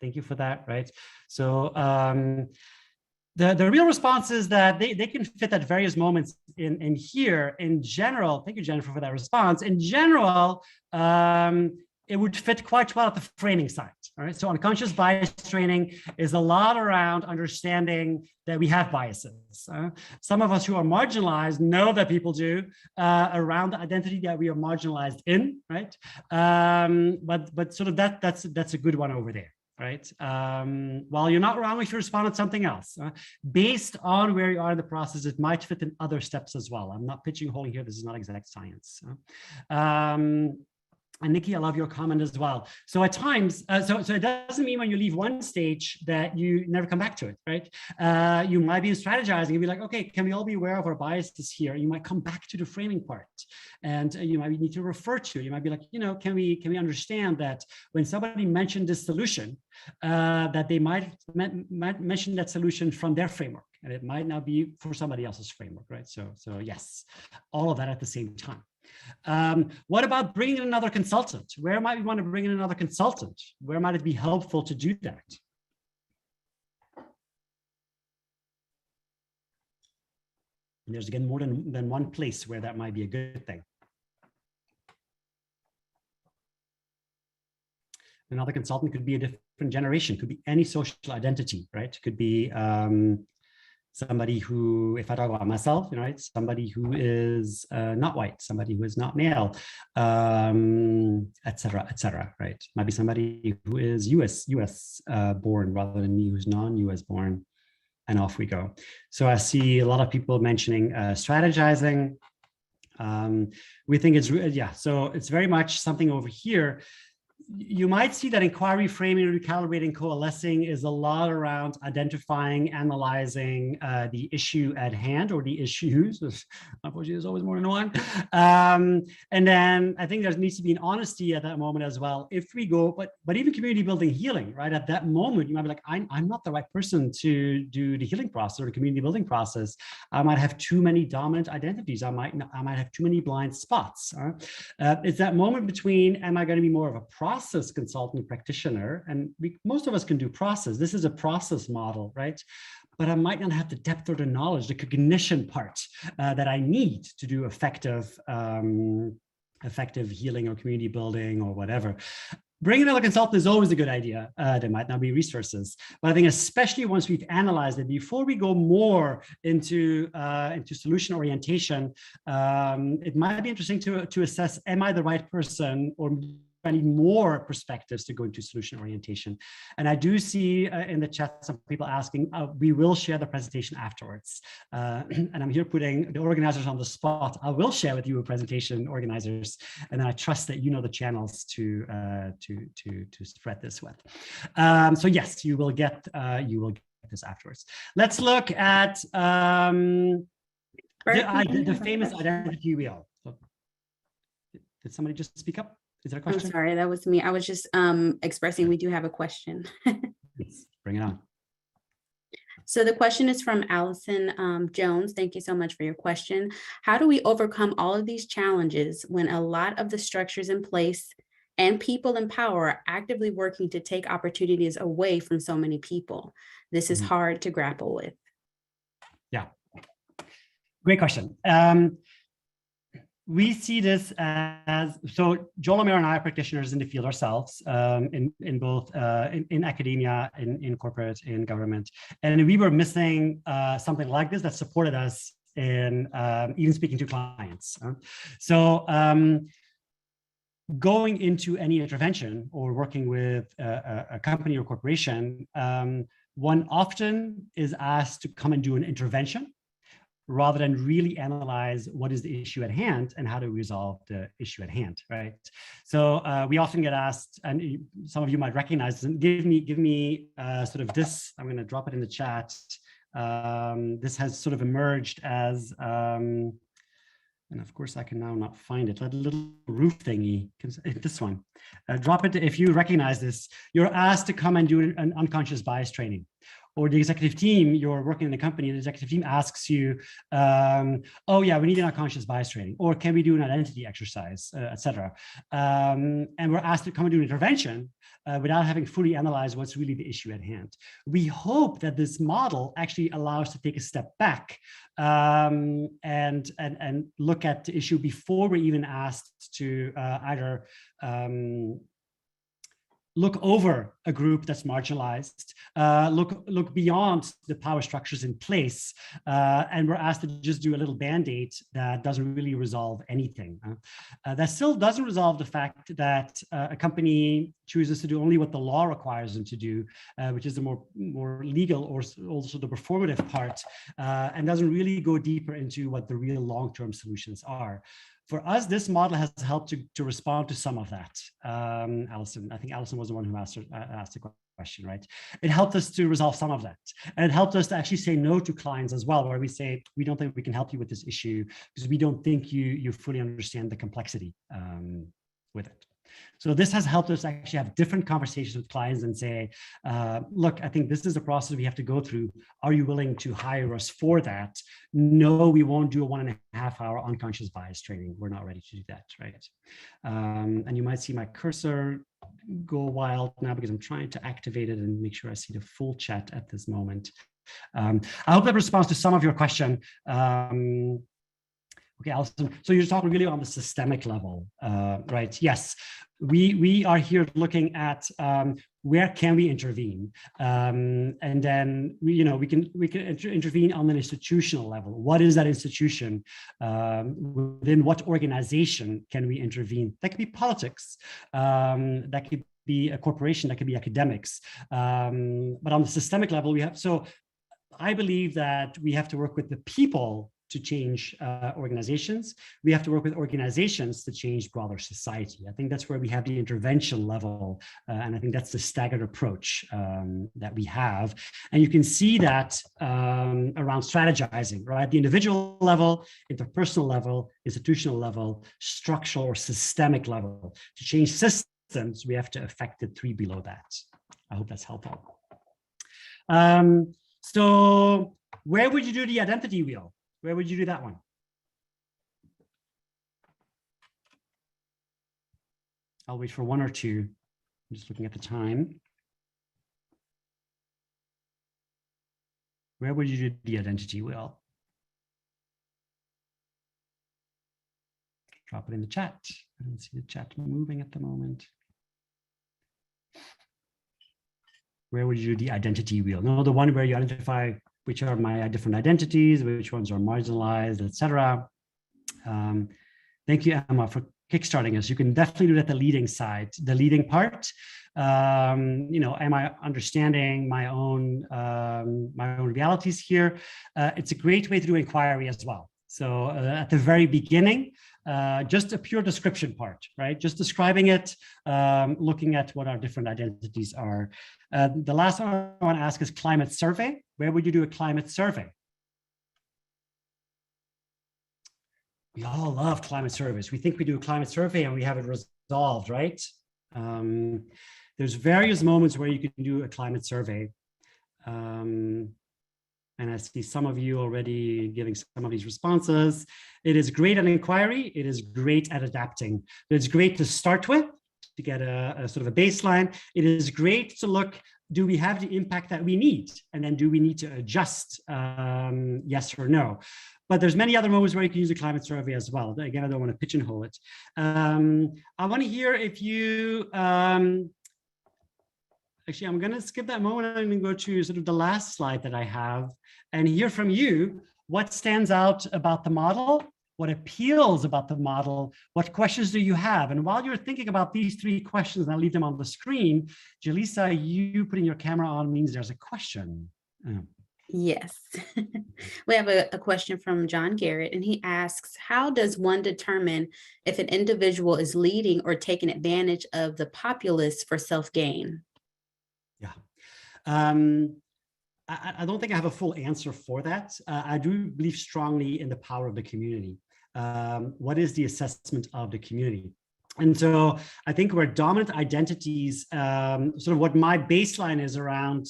Thank you for that, right? So the real response is that they can fit at various moments in here. In general, thank you, Jennifer, for that response. In general, it would fit quite well at the framing side. All right. So unconscious bias training is a lot around understanding that we have biases. Some of us who are marginalized know that people do around the identity that we are marginalized in, right? But sort of that's a good one over there. Right. While you're not wrong if you respond to something else, based on where you are in the process, it might fit in other steps as well. I'm not pigeonholing here. This is not exact science. And Nikki, I love your comment as well. So at times, so it doesn't mean when you leave one stage that you never come back to it, right? You might be strategizing and be like, okay, can we all be aware of our biases here? You might come back to the framing part, and you might need to refer to. You might be like, can we understand that when somebody mentioned this solution, that they might mention that solution from their framework, and it might not be for somebody else's framework, right? So yes, all of that at the same time. What about bringing in another consultant? Where might we want to bring in another consultant? Where might it be helpful to do that? And there's again more than one place where that might be a good thing. Another consultant could be a different generation, could be any social identity, right? Could be somebody who, if I talk about myself, right, somebody who is not white, somebody who is not male, et cetera, right? Might be somebody who is US born rather than me who's non-US born, and off we go. So I see a lot of people mentioning strategizing. We think it's, so it's very much something over here. You might see that inquiry framing, recalibrating, coalescing is a lot around identifying, analyzing the issue at hand or the issues. Unfortunately, there's always more than one. And then I think there needs to be an honesty at that moment as well. If we go, but even community building healing, right? At that moment, you might be like, I'm not the right person to do the healing process or the community building process. I might have too many dominant identities. I might have too many blind spots. It's that moment between, am I going to be more of a process consultant practitioner, and most of us can do process. This is a process model, right? But I might not have the depth or the knowledge, the cognition part that I need to do effective healing or community building or whatever. Bringing another consultant is always a good idea. There might not be resources, but I think especially once we've analyzed it, before we go more into solution orientation, it might be interesting to assess: am I the right person, or I need more perspectives to go into solution orientation? And I do see in the chat some people asking, we will share the presentation afterwards. And I'm here putting the organizers on the spot. I will share with you a presentation, organizers, and then I trust that you know the channels to spread this with. So yes, you will get this afterwards. Let's look at the famous identity wheel. Did somebody just speak up? Is there a question? I'm sorry, that was me. I was just expressing we do have a question. Let's bring it on. So the question is from Allison Jones. Thank you so much for your question. How do we overcome all of these challenges when a lot of the structures in place and people in power are actively working to take opportunities away from so many people? This is hard to grapple with. Yeah. Great question. We see this as, so Joel O'Meara and I are practitioners in the field ourselves, in both in academia, in corporate, in government, and we were missing something like this that supported us in even speaking to clients. So going into any intervention or working with a company or corporation, one often is asked to come and do an intervention, rather than really analyze what is the issue at hand and how to resolve the issue at hand, right? So we often get asked, and some of you might recognize this, give me sort of this, I'm gonna drop it in the chat. This has sort of emerged as, and of course I can now not find it, that little roof thingy, this one. Drop it if you recognize this. You're asked to come and do an unconscious bias training. Or the executive team, you're working in a company, and the executive team asks you, oh yeah, we need an unconscious bias training, or can we do an identity exercise, et cetera. And we're asked to come and do an intervention without having fully analyzed what's really the issue at hand. We hope that this model actually allows us to take a step back and look at the issue before we're even asked to either look over a group that's marginalized, look beyond the power structures in place, and we're asked to just do a little band-aid that doesn't really resolve anything. That still doesn't resolve the fact that a company chooses to do only what the law requires them to do, which is the more legal or also the performative part, and doesn't really go deeper into what the real long-term solutions are. For us, this model has helped to respond to some of that. Allison, I think Allison was the one who asked the question, right? It helped us to resolve some of that. And it helped us to actually say no to clients as well, where we say, we don't think we can help you with this issue because we don't think you fully understand the complexity with it. So this has helped us actually have different conversations with clients and say, look, I think this is a process we have to go through. Are you willing to hire us for that? No, we won't do a 1.5 hour unconscious bias training. We're not ready to do that, right? And you might see my cursor go wild now because I'm trying to activate it and make sure I see the full chat at this moment. I hope that responds to some of your question. Okay, Allison, so you're talking really on the systemic level, right? Yes, we are here looking at where can we intervene, and then we can intervene on an institutional level. What is that institution? Within what organization can we intervene? That could be politics. That could be a corporation. That could be academics. But on the systemic level, we have. So I believe that we have to work with the people to change organizations. We have to work with organizations to change broader society. I think that's where we have the intervention level, and I think that's the staggered approach that we have. And you can see that around strategizing, right? The individual level, interpersonal level, institutional level, structural or systemic level. To change systems, we have to affect the three below that. I hope that's helpful. So where would you do the identity wheel? Where would you do that one? I'll wait for one or two. I'm just looking at the time. Where would you do the identity wheel? Drop it in the chat. I don't see the chat moving at the moment. Where would you do the identity wheel? No, the one where you identify which are my different identities, which ones are marginalized, etc. Thank you, Emma, for kickstarting us. You can definitely do it at the leading side, the leading part. Am I understanding my own realities here? It's a great way to do inquiry as well. So at the very beginning, just a pure description part, right? Just describing it, looking at what our different identities are. The last one I want to ask is climate survey. Where would you do a climate survey? We all love climate surveys. We think we do a climate survey and we have it resolved, right? There's various moments where you can do a climate survey. And I see some of you already giving some of these responses. It is great at inquiry. It is great at adapting. It's great to start with, to get a sort of a baseline. It is great to look, do we have the impact that we need? And then do we need to adjust, yes or no? But there's many other moments where you can use a climate survey as well. Again, I don't want to pigeonhole it. I want to hear if you, actually, I'm going to skip that moment and go to sort of the last slide that I have and hear from you what stands out about the model, what appeals about the model, what questions do you have? And while you're thinking about these three questions, and I'll leave them on the screen, Jaleesa, you putting your camera on means there's a question. Yes. We have a question from John Garrett, and he asks, how does one determine if an individual is leading or taking advantage of the populace for self-gain? Yeah. I don't think I have a full answer for that. I do believe strongly in the power of the community. What is the assessment of the community? And so I think where dominant identities, sort of what my baseline is around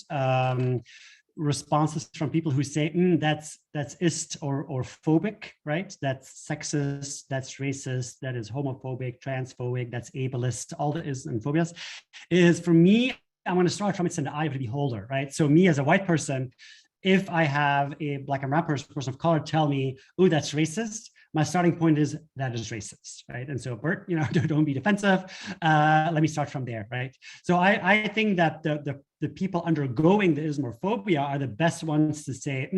responses from people who say, that's ist or phobic, right? That's sexist, that's racist, that is homophobic, transphobic, that's ableist, all the is and phobias, is for me, I want to start from it's in the eye of the beholder, right? So me as a white person, if I have a black and brown person of color tell me, oh, that's racist, my starting point is that is racist, right? And so Bert, don't be defensive. Let me start from there, right? So I think that the people undergoing the Islamophobia are the best ones to say,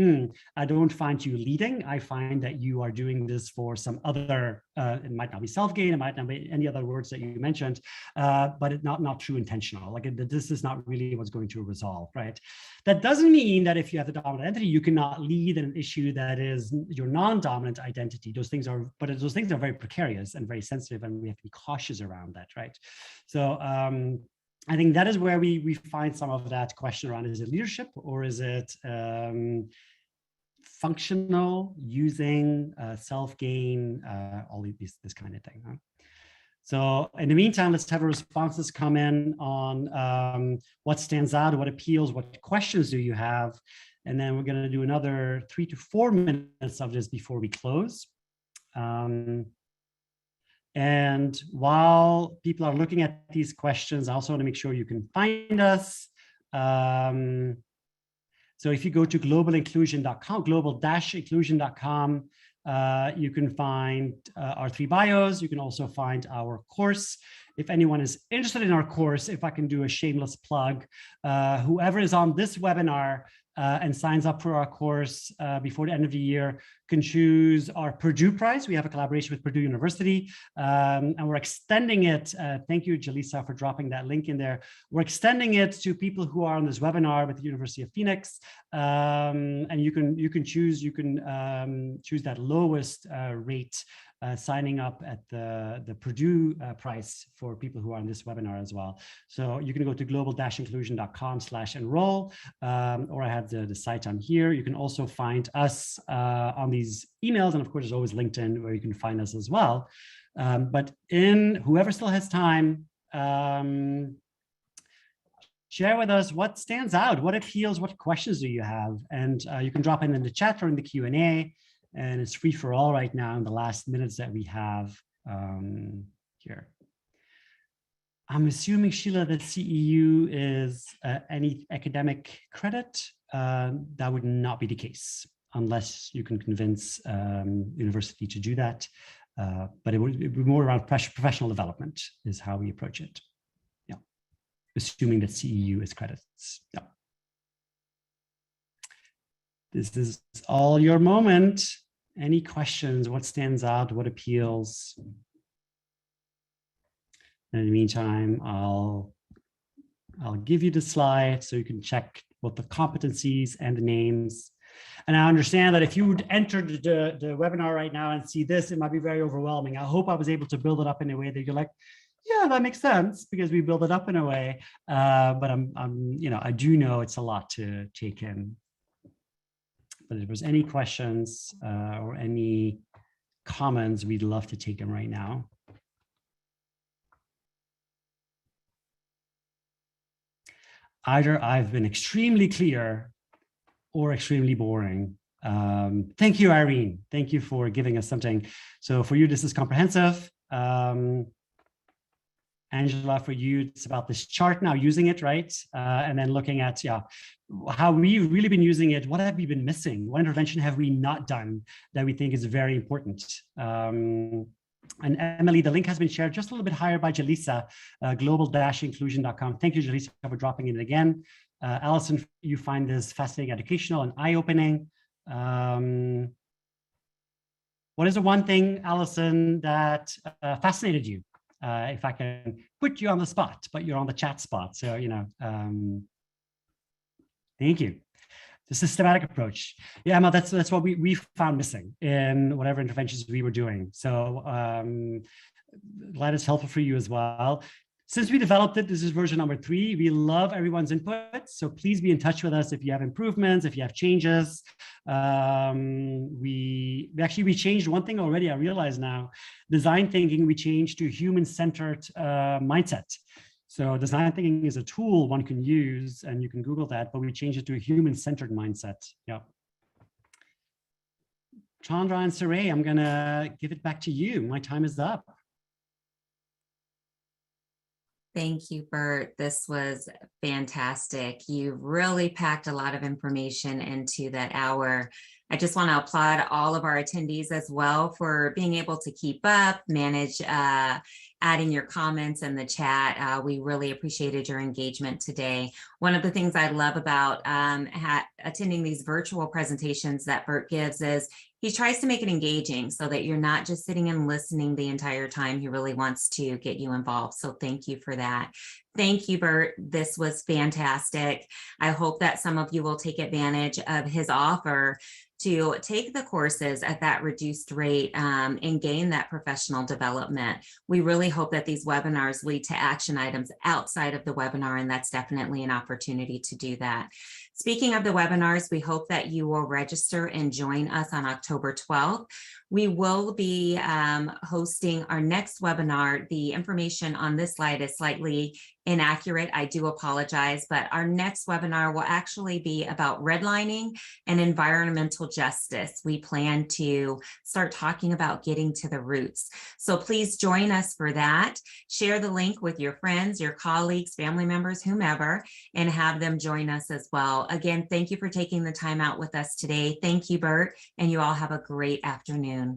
I don't find you leading. I find that you are doing this for some other, it might not be self-gain, it might not be any other words that you mentioned, but it's not true intentional. Like this is not really what's going to resolve, right? That doesn't mean that if you have the dominant identity, you cannot lead an issue that is your non-dominant identity. Those things are very precarious and very sensitive, and we have to be cautious around that, right? So I think that is where we find some of that question around, is it leadership or is it functional, using, self-gain, all this kind of thing. Huh? So in the meantime, let's have our responses come in on what stands out, what appeals, what questions do you have? And then we're going to do another 3 to 4 minutes of this before we close. And while people are looking at these questions, I also want to make sure you can find us. So if you go to globalinclusion.com, global-inclusion.com, you can find our 3 bios. You can also find our course. If anyone is interested in our course, if I can do a shameless plug, whoever is on this webinar and signs up for our course before the end of the year can choose our Purdue Prize. We have a collaboration with Purdue University, and we're extending it. Thank you, Jalisa, for dropping that link in there. We're extending it to people who are on this webinar with the University of Phoenix, and you can choose that lowest rate, signing up at the Purdue price for people who are on this webinar as well. So you can go to global-inclusion.com/enroll, or I have the site on here. You can also find us on these emails, and of course, there's always LinkedIn where you can find us as well. But whoever still has time, share with us what stands out, what appeals, what questions do you have, and you can drop in the chat or in the Q&A. And it's free for all right now in the last minutes that we have here. I'm assuming, Sheila, that CEU is any academic credit. That would not be the case unless you can convince university to do that. But it would be more around professional development is how we approach it. Yeah, assuming that CEU is credits. Yeah. This is all your moment. Any questions? What stands out? What appeals? And in the meantime, I'll give you the slide so you can check both the competencies and the names. And I understand that if you would enter the webinar right now and see this, it might be very overwhelming. I hope I was able to build it up in a way that you're like, yeah, that makes sense, because we build it up in a way. But I do know it's a lot to take in. But if there's any questions or any comments, we'd love to take them right now. Either I've been extremely clear or extremely boring. Thank you, Irene. Thank you for giving us something. So for you, this is comprehensive. Angela, for you, it's about this chart now, using it, right? And then looking at, how we've really been using it. What have we been missing? What intervention have we not done that we think is very important? And Emily, the link has been shared just a little bit higher by Jalisa, global-inclusion.com. Thank you, Jalisa, for dropping it again. Allison, you find this fascinating, educational, and eye-opening. What is the one thing, Allison, that fascinated you? If I can put you on the spot, but you're on the chat spot. So, thank you. The systematic approach. Yeah, Emma, that's what we found missing in whatever interventions we were doing. So glad it's helpful for you as well. Since we developed it, this is version number 3. We love everyone's input. So please be in touch with us if you have improvements, if you have changes. We changed one thing already, I realize now. Design thinking, we changed to human-centered mindset. So design thinking is a tool one can use, and you can Google that, but we changed it to a human-centered mindset. Yeah. Chandra and Saray, I'm gonna give it back to you. My time is up. Thank you, Bert. This was fantastic. You really packed a lot of information into that hour. I just want to applaud all of our attendees as well for being able to keep up, manage adding your comments in the chat. We really appreciated your engagement today. One of the things I love about attending these virtual presentations that Bert gives is he tries to make it engaging so that you're not just sitting and listening the entire time. He really wants to get you involved. So thank you for that. Thank you, Bert. This was fantastic. I hope that some of you will take advantage of his offer to take the courses at that reduced rate and gain that professional development. We really hope that these webinars lead to action items outside of the webinar, and that's definitely an opportunity to do that. Speaking of the webinars, we hope that you will register and join us on October 12th. We will be hosting our next webinar. The information on this slide is slightly inaccurate. I do apologize, but our next webinar will actually be about redlining and environmental justice. We plan to start talking about getting to the roots. So please join us for that. Share the link with your friends, your colleagues, family members, whomever, and have them join us as well. Again, thank you for taking the time out with us today. Thank you, Bert, and you all have a great afternoon.